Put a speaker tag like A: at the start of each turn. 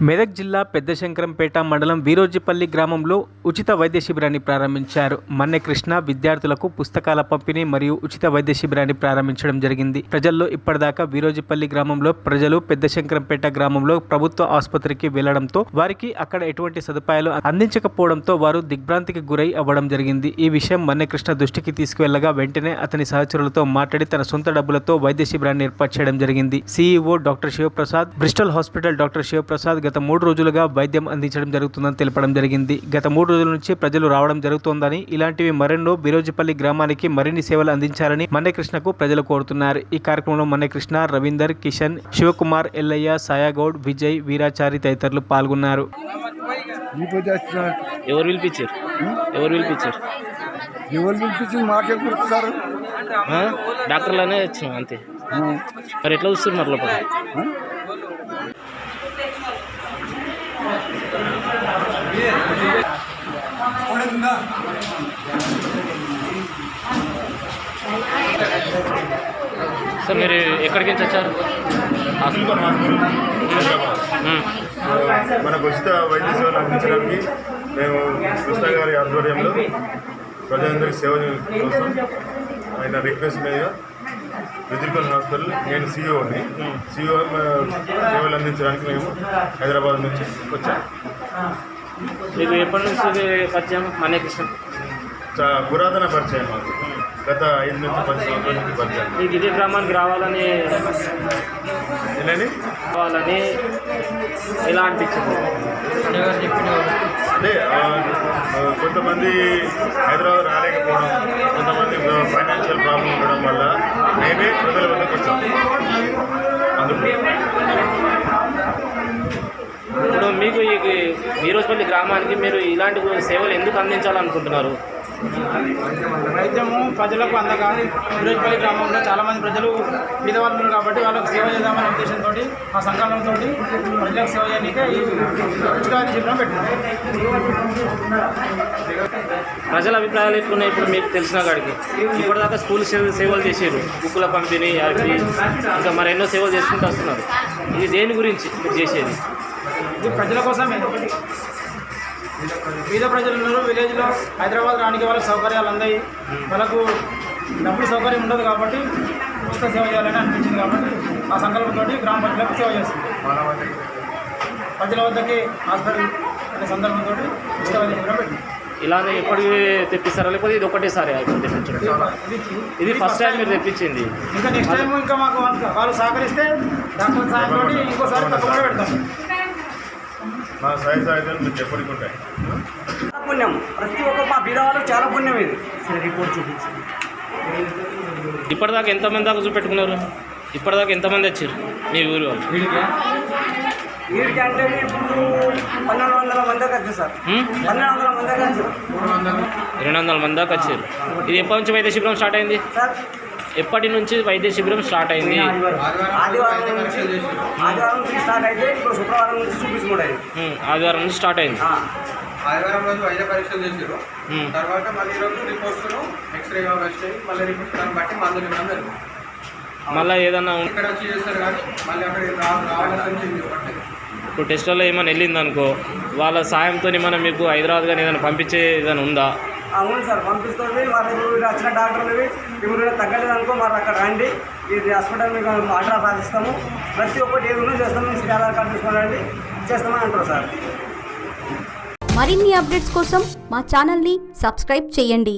A: మెదక్ జిల్లా పెద్దశంకరంపేట మండలం వీరోజిపల్లి గ్రామంలో ఉచిత వైద్య శిబిరాన్ని ప్రారంభించారు. మన్నె కృష్ణ విద్యార్థులకు పుస్తకాల పంపిణీ మరియు ఉచిత వైద్య శిబిరాన్ని ప్రారంభించడం జరిగింది. ప్రజల్లో ఇప్పటిదాకా వీరోజిపల్లి గ్రామంలో ప్రజలు పెద్దశంకరంపేట గ్రామంలో ప్రభుత్వ ఆసుపత్రికి వెళ్లడంతో వారికి అక్కడ ఎటువంటి సదుపాయాలు అందించకపోవడంతో వారు దిగ్భ్రాంతికి గురై అవ్వడం జరిగింది. ఈ విషయం మన్నె కృష్ణ దృష్టికి తీసుకువెళ్లగా వెంటనే అతని సహచరులతో మాట్లాడి తన సొంత డబ్బులతో వైద్య శిబిరాన్ని ఏర్పాటు చేయడం జరిగింది. CEO doctor Sivaprasad, Bristol hospital doctor Sivaprasad గత 3 రోజులుగా వైద్యం అందించడం జరుగుతుందని తెలపడం జరిగింది. గత 3 రోజుల నుంచి ప్రజలు రావడం జరుగుతోందని, ఇలాంటివి మరెన్నో వీరోజిపల్లి గ్రామానికి మరిన్ని సేవలు అందించాలని మన్నె కృష్ణకు ప్రజలు కోరుతున్నారు. ఈ కార్యక్రమంలో మన్నె కృష్ణ, రవీందర్, కిషన్, శివకుమార్, ఎల్లయ్య, సాయాగౌడ్, విజయ్, వీరాచారి తదితరులు పాల్గొన్నారు.
B: ఎవరు పిలిపించారు?
C: మాకే గుర్తున్నారు,
B: డాక్టర్లనే వచ్చినాం అంతే. మరి ఎట్లా వస్తారు మరి లోపల? సార్ మీరు ఎక్కడికి నుంచి వచ్చారు?
C: మనకు ఉచిత వైద్య సేవలు అందించడానికి మేము కృష్ణ గారి ఆధ్వర్యంలో ప్రజలందరికీ సేవల కోసం ఆయన రిక్వెస్ట్ మీద వెజిటల్ హాస్పిటల్, నేను CEOని సేవలు అందించడానికి మేము హైదరాబాద్ నుంచి వచ్చాము.
B: మీకు ఎప్పటి నుంచి పరిచయం మన్నె కృష్ణ?
C: పురాతన పరిచయం మాకు, గత 5 నుంచి 10 సంవత్సరాల నుంచి పరిచయం.
B: మీకు ఇదే గ్రామానికి రావాలని ఎలా అనిపించింది?
C: అంటే కొంతమంది హైదరాబాద్ రాలేకపోవడం, కొంతమంది ఫైనాన్షియల్ ప్రాబ్లం ఉండడం వల్ల మేమే ప్రజల వద్దకు వచ్చాం. అందుకు
B: ఇప్పుడు మీకు ఈ వీరోజిపల్లి గ్రామానికి మీరు ఇలాంటి సేవలు ఎందుకు అందించాలనుకుంటున్నారు?
D: వైద్యము ప్రజలకు అందగా వీరోజిపల్లి గ్రామంలో చాలామంది ప్రజలు పేదవాళ్ళు ఉన్నారు కాబట్టి వాళ్ళకు సేవ చేద్దామనే ఉద్దేశంతో ఆ సంకల్పంతో ప్రజలకు సేవ చేయడానికే ఈ ఉచిత వైద్య శిబిరం పెట్టింది.
B: ప్రజల అభిప్రాయాలు ఎట్లున్నాయి ఇప్పుడు మీకు తెలిసిన కాడికి? ఇప్పటిదాకా స్కూల్ సేవలు చేసారు, బుక్కుల పంపిణీ, అవి ఇంకా మరెన్నో సేవలు చేసుకుంటూ వస్తున్నారు. ఇది దేని గురించి మీరు చేసేది?
D: ఇది ప్రజల కోసమే. పేద ప్రజలు ఉన్నారు విలేజ్లో, హైదరాబాద్ రానికి వాళ్ళకి సౌకర్యాలు అందాయి, వాళ్ళకు డబ్బులు సౌకర్యం ఉండదు కాబట్టి ఉచిత సేవ చేయాలని అనిపించింది. కాబట్టి ఆ సంకల్పంతో గ్రామ ప్రజలకు సేవ చేస్తుంది. ప్రజల వద్దకి హాస్పిటల్ అనే సందర్భంతో ఉచిత వైద్య శిబిరం పెట్టింది.
B: ఇలానే ఎప్పటికీ తెప్పిస్తారా లేకపోతే ఇది ఒకటేసారి తెప్పించడం? ఇది ఫస్ట్ టైం మీరు తెప్పించింది.
D: ఇంకా నెక్స్ట్ టైం ఇంకా మాకు వాళ్ళు సహకరిస్తే డాక్టర్ సాయంతో ఇంకోసారి తప్పకుండా పెడతాం.
C: మా సహాయం మీకు ఎప్పటికి ఉంటాయి.
E: పుణ్యం ప్రతి ఒక్క మా బీదవాళ్ళకి చాలా పుణ్యం ఇది. రిపోర్ట్ చూపించి
B: ఇప్పటిదాకా ఎంతమంది దాకా చూపెట్టుకున్నారు? ఇప్పటిదాకా ఎంతమంది వచ్చారు మీ ఊరు వాళ్ళు?
E: వీడికి అంటే ఇప్పుడు 1200 మంది దాకా వచ్చారు సార్. 1200 మంది దాకా వచ్చారు.
B: 200 మంది దాకా వచ్చారు. ఇది ఎప్పటి నుంచి వైద్య శిబిరం స్టార్ట్ అయింది?
E: సార్
B: ఎప్పటి నుంచి వైద్య శిబిరం స్టార్ట్ అయింది?
E: ఆదివారం నుంచి స్టార్ట్ అయితే ఇప్పుడు శుక్రవారం నుంచి చూపించుకుంటాయి.
B: ఆదివారం నుంచి స్టార్ట్ అయింది.
F: ఆదివారం రోజు వైద్య పరీక్షలు చేసారు. తర్వాత మళ్ళీ ఈరోజు రిపోర్ట్స్ ఎక్స్రేగా వచ్చాయి. మళ్ళీ రిపోర్ట్స్ దాన్ని బట్టి మందులు ఇవ్వడం జరుగుతుంది.
B: మళ్ళీ ఏదన్నా
F: ఇక్కడ వచ్చి చేస్తారు కానీ మళ్ళీ అక్కడికి రావాల్సి
B: ఇప్పుడు టెస్టుల్లో ఏమైనా వెళ్ళింది అనుకో, వాళ్ళ సాయంతో మనం మీకు హైదరాబాద్ కానీ ఏదైనా పంపించే ఏదైనా ఉందా?
E: అవును సార్, పంపిస్తుంది. వాళ్ళకి వచ్చిన డాక్టర్లు ఇప్పుడు తగ్గలేదు అనుకో, మరి అక్కడ రండి, ఇది హాస్పిటల్ మీకు ఆర్డర్ రాసిస్తాము, ప్రతి ఒక్కటి ఏది ఉన్నా చేస్తాము, మీకు ఆధార్ కార్డు తీసుకోండి చేస్తామని అంటారు సార్.
G: మరిన్ని అప్డేట్స్ కోసం మా ఛానల్ని సబ్స్క్రైబ్ చేయండి.